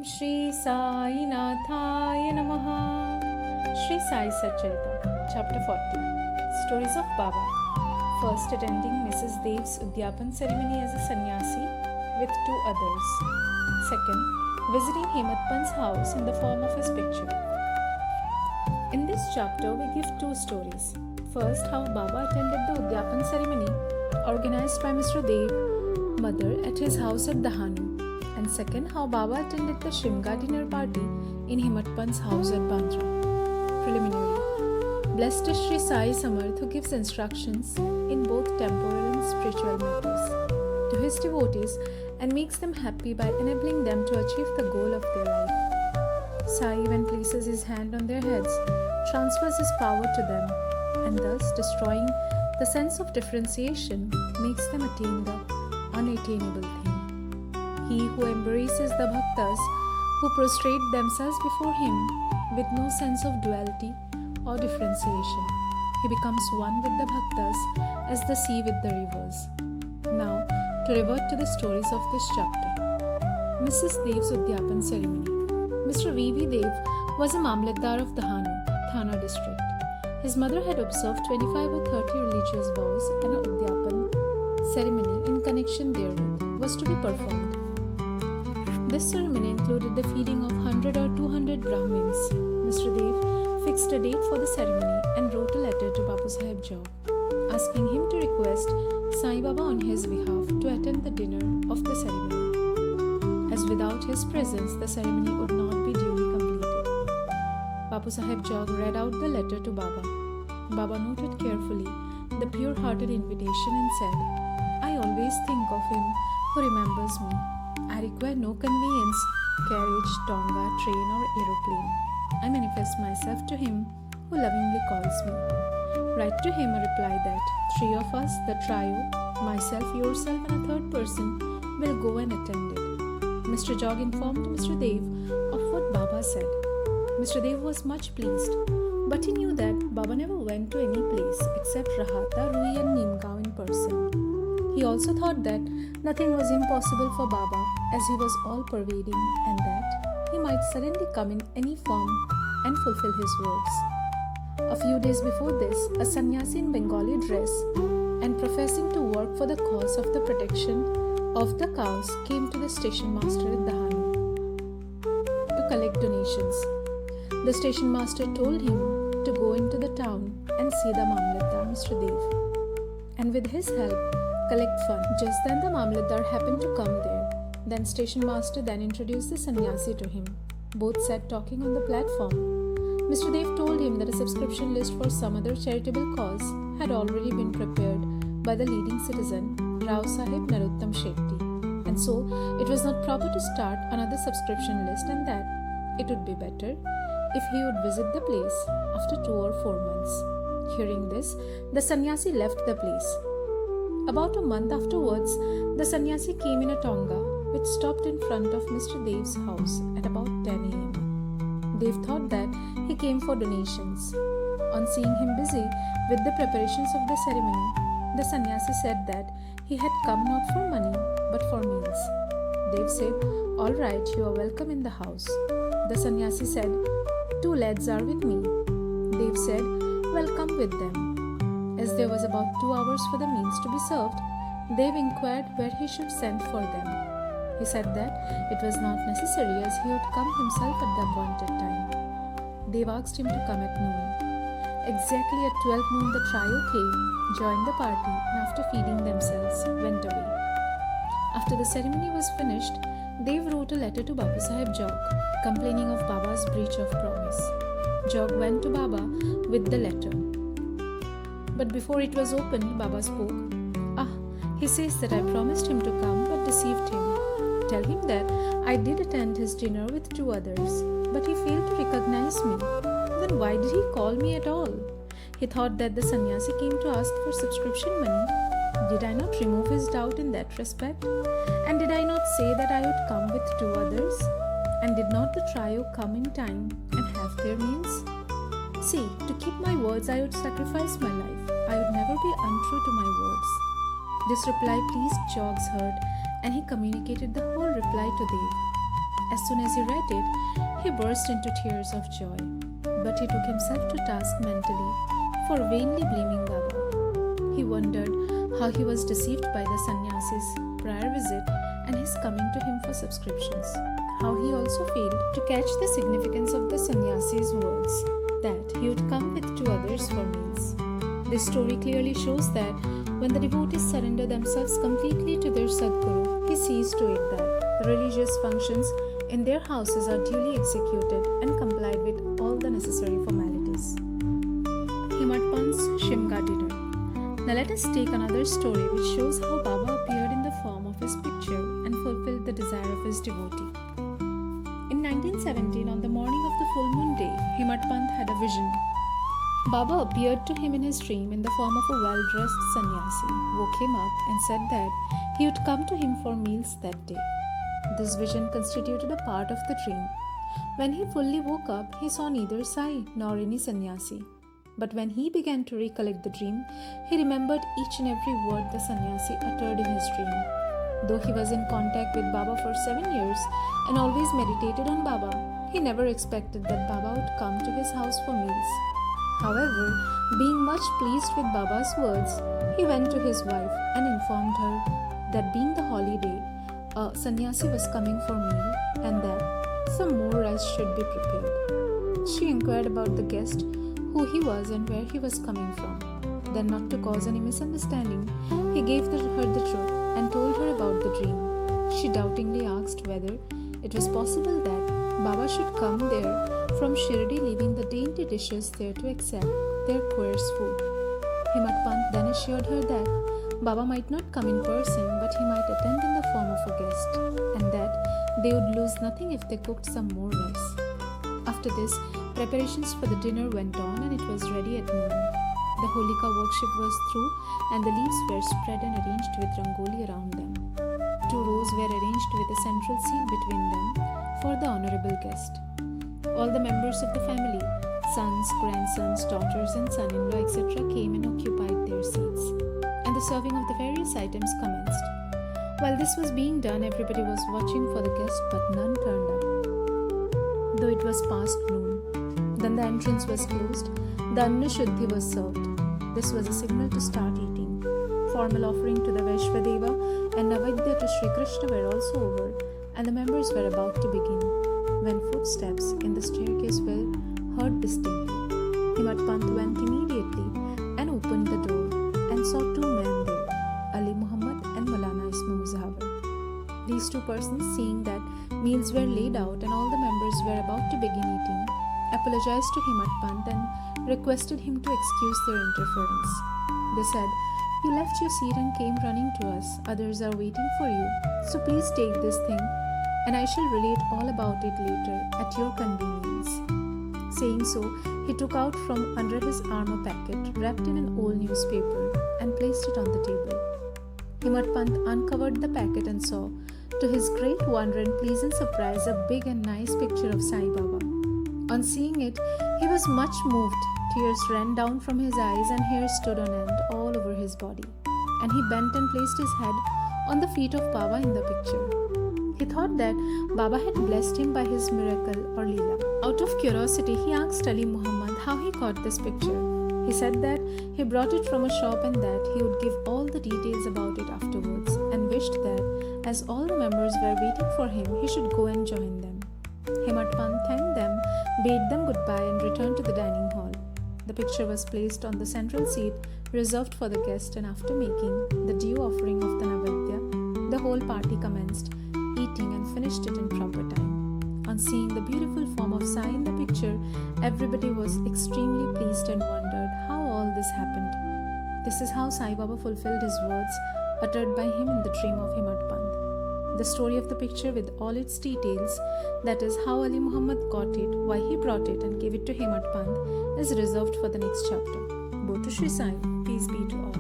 Shri Sai Nathaya Namaha. Shri Sai Satcharitra, Chapter 40. Stories of Baba. First, attending Mrs. Dev's Udyapan ceremony as a sannyasi with two others. Second, visiting Hemat Pant's house in the form of his picture. In this chapter, we give two stories. First, how Baba attended the Udyapan ceremony organized by Mr. Dev, mother, at his house at Dahanu. And second, how Baba attended the Shimga dinner party in Hemat Pant's house at Bandra. Preliminary. Blessed is Shri Sai Samarth, who gives instructions in both temporal and spiritual matters to his devotees and makes them happy by enabling them to achieve the goal of their life. Sai, when places his hand on their heads, transfers his power to them, and thus destroying the sense of differentiation, makes them attain the unattainable thing. He who embraces the bhaktas who prostrate themselves before him with no sense of duality or differentiation, he becomes one with the bhaktas as the sea with the rivers. Now, to revert to the stories of this chapter. Mrs. Dev's Udyapan ceremony. Mr. V.V. Dev was a Mamlatdar of Dahanu, Thana district. His mother had observed 25 or 30 religious vows, and an Udyapan ceremony in connection therewith was to be performed. This ceremony included the feeding of 100 or 200 Brahmins. Mr. Dev fixed a date for the ceremony and wrote a letter to Bapu Sahib Jog, asking him to request Sai Baba on his behalf to attend the dinner of the ceremony, as without his presence the ceremony would not be duly completed. Bapu Sahib Jog read out the letter to Baba. Baba noted carefully the pure-hearted invitation and said, "I always think of him who remembers me. I require no conveyance, carriage, tonga, train or aeroplane. I manifest myself to him who lovingly calls me. Write to him a reply that 3 of us, the trio, myself, yourself and a third person, will go and attend it." Mr. Jog informed Mr. Dev of what Baba said. Mr. Dev was much pleased, but he knew that Baba never went to any place except Rahata, Rui and Neemgaon in person. He also thought that nothing was impossible for Baba, as he was all-pervading, and that he might suddenly come in any form and fulfill his words. A few days before this, a sannyasi in Bengali dress and professing to work for the cause of the protection of the cows came to the station master at Dahanu to collect donations. The station master told him to go into the town and see the Mamlatdar, Mr. Dev, and with his help, collect funds. Just then the Mamlatdar happened to come there. Then station master introduced the sannyasi to him. Both sat talking on the platform. Mr. Dev told him that a subscription list for some other charitable cause had already been prepared by the leading citizen, Rao Sahib Narottam Shetty, and so it was not proper to start another subscription list, and that it would be better if he would visit the place after 2 or 4 months. Hearing this, the sannyasi left the place. About a month afterwards, the sannyasi came in a tonga which stopped in front of Mr. Dev's house at about 10 a.m. Dev thought that he came for donations. On seeing him busy with the preparations of the ceremony, the sannyasi said that he had come not for money but for meals. Dev said, "All right, you are welcome in the house." The sannyasi said, "2 lads are with me." Dev said, "Well, come with them." As there was about 2 hours for the meals to be served, Dev inquired where he should send for them. He said that it was not necessary, as he would come himself at the appointed time. Dev asked him to come at noon. Exactly at 12 noon the trio came, joined the party, and after feeding themselves, went away. After the ceremony was finished, Dev wrote a letter to Bapu Sahib Jog, complaining of Baba's breach of promise. Jog went to Baba with the letter. But before it was opened, Baba spoke. He says that I promised him to come but deceived him. Tell him that I did attend his dinner with 2 others, but he failed to recognize me. Then why did he call me at all? He thought that the sannyasi came to ask for subscription money. Did I not remove his doubt in that respect? And did I not say that I would come with 2 others? And did not the trio come in time and have their meals? See, to keep my words I would sacrifice my life. I would never be untrue to my words. This reply pleased Jog's heart, and he communicated the whole reply to Dev. As soon as he read it, he burst into tears of joy. But he took himself to task mentally for vainly blaming Baba. He wondered how he was deceived by the sannyasi's prior visit and his coming to him for subscriptions. How he also failed to catch the significance of the sannyasi's words that he would come with 2 others for meals. This story clearly shows that when the devotees surrender themselves completely to their Sadguru, he sees to it that the religious functions in their houses are duly executed and complied with all the necessary formalities. Himat Pant's Shimga dinner. Now let us take another story which shows how Baba appeared in the form of his picture and fulfilled the desire of his devotee. In 1917, on the morning of the full moon day, Himat Pant had a vision. Baba appeared to him in his dream in the form of a well-dressed sannyasi, woke him up and said that he would come to him for meals that day. This vision constituted a part of the dream. When he fully woke up, he saw neither Sai nor any sannyasi. But when he began to recollect the dream, he remembered each and every word the sannyasi uttered in his dream. Though he was in contact with Baba for 7 years and always meditated on Baba, he never expected that Baba would come to his house for meals. However, being much pleased with Baba's words, he went to his wife and informed her that being the holiday, a sannyasi was coming for meal and that some more rice should be prepared. She inquired about the guest, who he was and where he was coming from. Then, not to cause any misunderstanding, he gave her the truth and told her about the dream. She doubtingly asked whether it was possible that Baba should come there from Shirdi, leaving the dainty dishes there to accept their queer's food. Himat Pant then assured her that Baba might not come in person, but he might attend in the form of a guest, and that they would lose nothing if they cooked some more rice. After this, preparations for the dinner went on and it was ready at noon. The Holika worship was through and the leaves were spread and arranged with rangoli around them. 2 rows were arranged with a central seat between them for the honorable guest. All the members of the family, sons, grandsons, daughters and son-in-law etc. came and occupied their seats, and the serving of the various items commenced. While this was being done, everybody was watching for the guest, but none turned up, though it was past noon. Then the entrance was closed, the Anna Shuddhi was served. This was a signal to start eating. Formal offering to the Vaishvadeva and Navaidya to Shri Krishna were also over, and the members were about to begin, when footsteps in the staircase were heard distinctly. Himat Pant went immediately and opened the door and saw 2 men there, Ali Muhammad and Maulana Isma Muzahawar. These 2 persons, seeing that meals were laid out and all the members were about to begin eating, apologized to Himat Pant and requested him to excuse their interference. They said, "You left your seat and came running to us. Others are waiting for you. So please take this thing, and I shall relate all about it later at your convenience." Saying so, he took out from under his arm a packet wrapped in an old newspaper and placed it on the table. Himat Pant uncovered the packet and saw, to his great wonder and pleasant surprise, a big and nice picture of Sai Baba. On seeing it, he was much moved. Tears ran down from his eyes and hair stood on end all over his body. And he bent and placed his head on the feet of Baba in the picture. He thought that Baba had blessed him by his miracle or Leela. Out of curiosity, he asked Ali Muhammad how he got this picture. He said that he brought it from a shop and that he would give all the details about it afterwards, and wished that, as all the members were waiting for him, he should go and join them. Himat Pant thanked them, bade them goodbye and returned to the dining hall. The picture was placed on the central seat reserved for the guest, and after making the due offering of the Navaidya, the whole party commenced eating and finished it in proper time. On seeing the beautiful form of Sai in the picture, everybody was extremely pleased and wondered how all this happened. This is how Sai Baba fulfilled his words uttered by him in the dream of Himat Pant. The story of the picture with all its details, that is how Ali Muhammad got it, why he brought it and gave it to Himat Pant, is reserved for the next chapter. Go to Shri Sai, peace be to all.